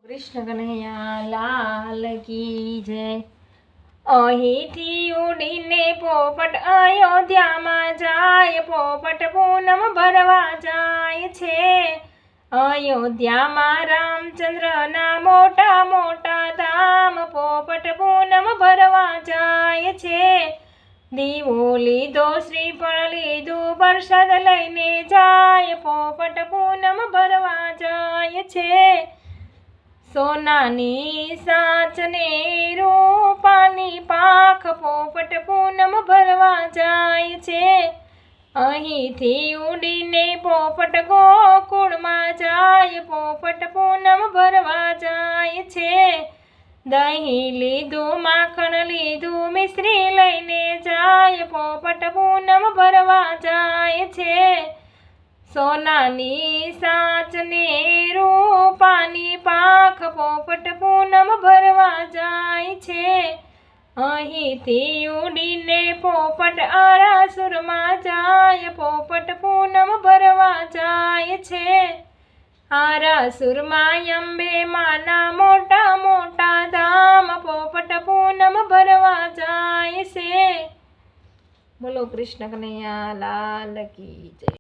કૃષ્ણ કનૈયા લાલ કી જય। અહીંથી ઉડીને પોપટ અયોધ્યામાં જાય, પોપટ પૂનમ ભરવા જાય છે। અયોધ્યામાં રામચંદ્રના મોટા મોટા ધામ, પોપટ પૂનમ ભરવા જાય છે। દીવો લીધો, શ્રીફળ લીધું, પ્રસાદ લઈને જાય, પોપટ પૂનમ ભરવા જાય છે। સોનાની સાચને રૂપાની પાંખ, પોપટ પૂનમ ભરવા જાય છે। અહીંથી ઉડીને પોપટ ગોકુળમાં જાય, પોપટ પૂનમ ભરવા જાય છે। દહીં લીધું, માખણ લીધું, મિશ્રી લઈને જાય, પોપટ પૂનમ ભરવા જાય છે। સોનાની સાચને રૂપાની પાંખ, પોપટ પૂનમ ભરવા જાય છે। અહીંથી ઉડીને પોપટ આરાસુરમાં જાય, પોપટ પૂનમ ભરવા જાય છે। આરાસુરમાં અંબે માના મોટા મોટા ધામ, પોપટ પૂનમ ભરવા જાય છે। બોલો કૃષ્ણ કનૈયા લાલ કી જય।